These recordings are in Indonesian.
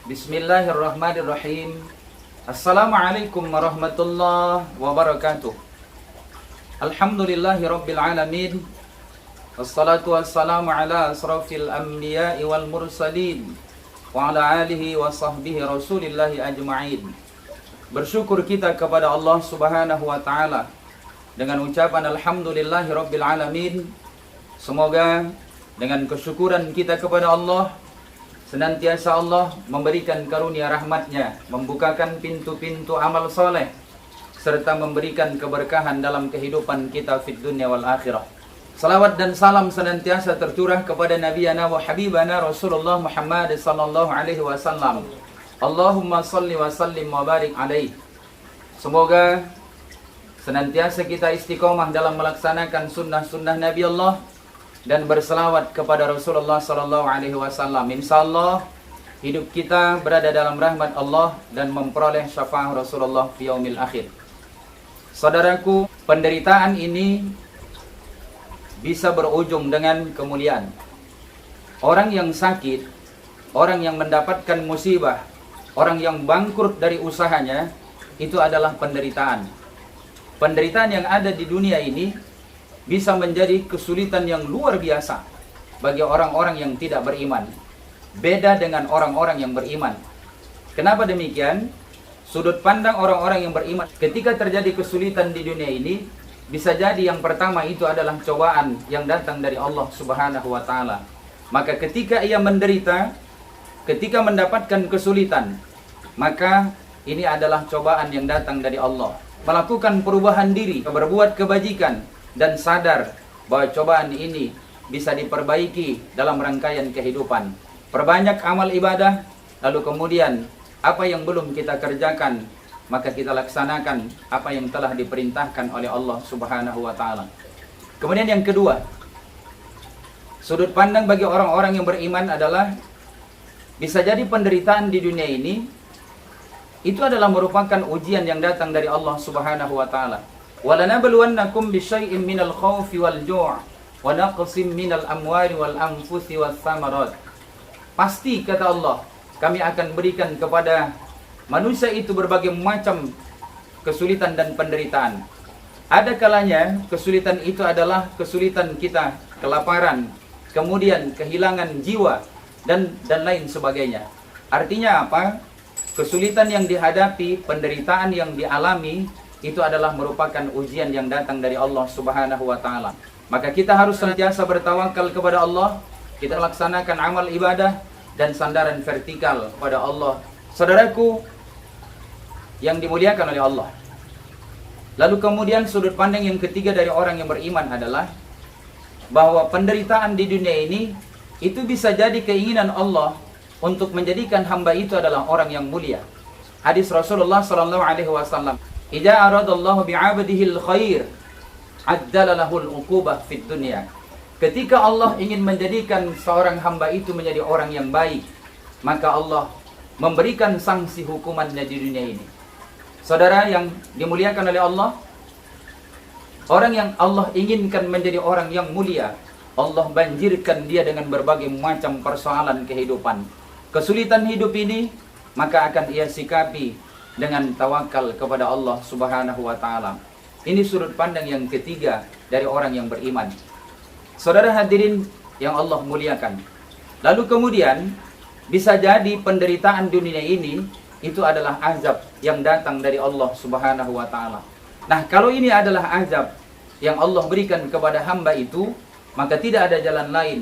Bismillahirrahmanirrahim. Assalamualaikum warahmatullahi wabarakatuh. Alhamdulillahi rabbil alamin. Wassalatu wassalamu ala asrafil anbiya'i wal mursalin wa ala alihi wa sahbihi rasulillahi ajma'in. Bersyukur kita kepada Allah subhanahu wa ta'ala dengan ucapan alhamdulillahi rabbil alamin. Semoga dengan kesyukuran kita kepada Allah, senantiasa Allah memberikan karunia rahmatnya, membukakan pintu-pintu amal soleh, serta memberikan keberkahan dalam kehidupan kita fid dunya wal akhirah. Salawat dan salam senantiasa tercurah kepada Nabiyana wa Habibana Rasulullah Muhammad sallallahu alaihi wasallam. Allahumma salli wa sallim wa barik alaih. Semoga senantiasa kita istiqomah dalam melaksanakan sunnah-sunnah Nabi Allah dan berselawat kepada Rasulullah sallallahu alaihi wasallam. Insyaallah hidup kita berada dalam rahmat Allah dan memperoleh syafaat Rasulullah fi yaumil akhir. Saudaraku, penderitaan ini bisa berujung dengan kemuliaan. Orang yang sakit, orang yang mendapatkan musibah, orang yang bangkrut dari usahanya, itu adalah penderitaan. Penderitaan yang ada di dunia ini bisa menjadi kesulitan yang luar biasa bagi orang-orang yang tidak beriman. Beda dengan orang-orang yang beriman. Kenapa demikian? Sudut pandang orang-orang yang beriman, ketika terjadi kesulitan di dunia ini, bisa jadi yang pertama itu adalah cobaan yang datang dari Allah subhanahu wa ta'ala. Maka ketika ia menderita, ketika mendapatkan kesulitan, maka ini adalah cobaan yang datang dari Allah. Melakukan perubahan diri, berbuat kebajikan, dan sadar bahwa cobaan ini bisa diperbaiki dalam rangkaian kehidupan. Perbanyak amal ibadah, lalu kemudian apa yang belum kita kerjakan, maka kita laksanakan apa yang telah diperintahkan oleh Allah subhanahu wa ta'ala. Kemudian yang kedua, sudut pandang bagi orang-orang yang beriman adalah bisa jadi penderitaan di dunia ini itu adalah merupakan ujian yang datang dari Allah subhanahu wa ta'ala. وَلَنَبْلُوَنَّكُمْ بِشَيْءٍ مِّنَ الْخَوْفِ وَالْجُوعِ وَنَقْصٍ مِّنَ الْأَمْوَالِ وَالْأَنفُسِ وَالثَّمَرَاتِ. Pasti, kata Allah, kami akan berikan kepada manusia itu berbagai macam kesulitan dan penderitaan. Ada kalanya kesulitan itu adalah kesulitan kita, kelaparan, kemudian kehilangan jiwa, dan lain sebagainya. Artinya apa? Kesulitan yang dihadapi, penderitaan yang dialami, itu adalah merupakan ujian yang datang dari Allah subhanahu wa ta'ala. Maka kita harus senantiasa bertawakal kepada Allah, kita laksanakan amal ibadah dan sandaran vertikal pada Allah. Saudaraku yang dimuliakan oleh Allah. Lalu kemudian sudut pandang yang ketiga dari orang yang beriman adalah bahwa penderitaan di dunia ini itu bisa jadi keinginan Allah untuk menjadikan hamba itu adalah orang yang mulia. Hadis Rasulullah sallallahu alaihi wasallam, "Idza aradallahu bi'abdihi al-khair, addala lahu al-uqubah fid dunya." Ketika Allah ingin menjadikan seorang hamba itu menjadi orang yang baik, maka Allah memberikan sanksi hukumannya di dunia ini. Saudara yang dimuliakan oleh Allah, orang yang Allah inginkan menjadi orang yang mulia, Allah banjirkan dia dengan berbagai macam persoalan kehidupan. Kesulitan hidup ini, maka akan ia sikapi dengan tawakal kepada Allah subhanahu wa ta'ala. Ini sudut pandang yang ketiga dari orang yang beriman. Saudara hadirin yang Allah muliakan. Lalu kemudian bisa jadi penderitaan dunia ini itu adalah azab yang datang dari Allah subhanahu wa ta'ala. Nah, kalau ini adalah azab yang Allah berikan kepada hamba itu, maka tidak ada jalan lain,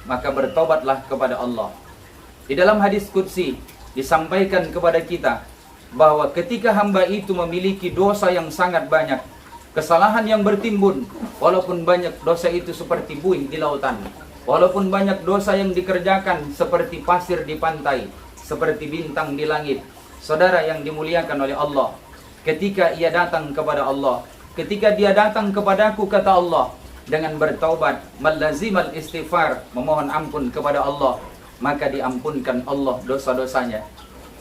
maka bertobatlah kepada Allah. Di dalam hadis qudsi disampaikan kepada kita bahwa ketika hamba itu memiliki dosa yang sangat banyak, kesalahan yang bertimbun, walaupun banyak dosa itu seperti buih di lautan, walaupun banyak dosa yang dikerjakan seperti pasir di pantai, seperti bintang di langit. Saudara yang dimuliakan oleh Allah, ketika ia datang kepada Allah, ketika dia datang kepadaku, kata Allah, dengan bertaubat, malazimal istighfar, memohon ampun kepada Allah, maka diampunkan Allah dosa-dosanya.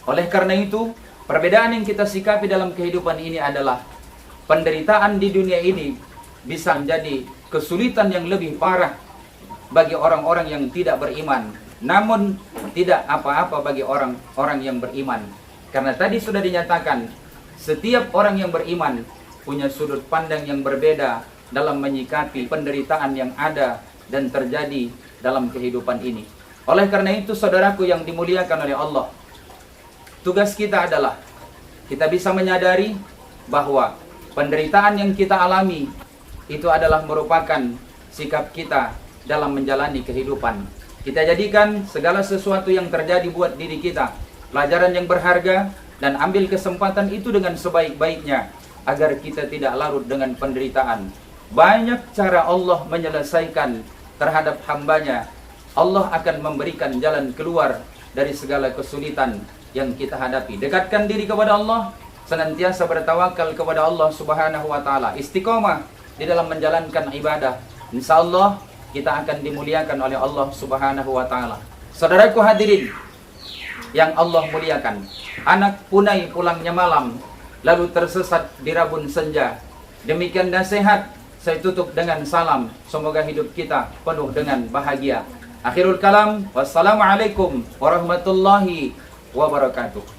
Oleh karena itu, perbedaan yang kita sikapi dalam kehidupan ini adalah penderitaan di dunia ini bisa menjadi kesulitan yang lebih parah bagi orang-orang yang tidak beriman. Namun tidak apa-apa bagi orang-orang yang beriman. Karena tadi sudah dinyatakan, setiap orang yang beriman punya sudut pandang yang berbeda dalam menyikapi penderitaan yang ada dan terjadi dalam kehidupan ini. Oleh karena itu, saudaraku yang dimuliakan oleh Allah, tugas kita adalah kita bisa menyadari bahwa penderitaan yang kita alami itu adalah merupakan sikap kita dalam menjalani kehidupan. Kita jadikan segala sesuatu yang terjadi buat diri kita pelajaran yang berharga, dan ambil kesempatan itu dengan sebaik-baiknya agar kita tidak larut dengan penderitaan. Banyak cara Allah menyelesaikan terhadap hambanya. Allah akan memberikan jalan keluar dari segala kesulitan yang kita hadapi. Dekatkan diri kepada Allah, senantiasa bertawakal kepada Allah Subhanahu wa taala. Istiqomah di dalam menjalankan ibadah. Insyaallah kita akan dimuliakan oleh Allah Subhanahu wa taala. Saudaraku hadirin yang Allah muliakan, anak punai pulangnya malam, lalu tersesat di rabun senja. Demikian nasihat saya tutup dengan salam. Semoga hidup kita penuh dengan bahagia. Akhirul kalam, wassalamualaikum warahmatullahi wabarakatuh.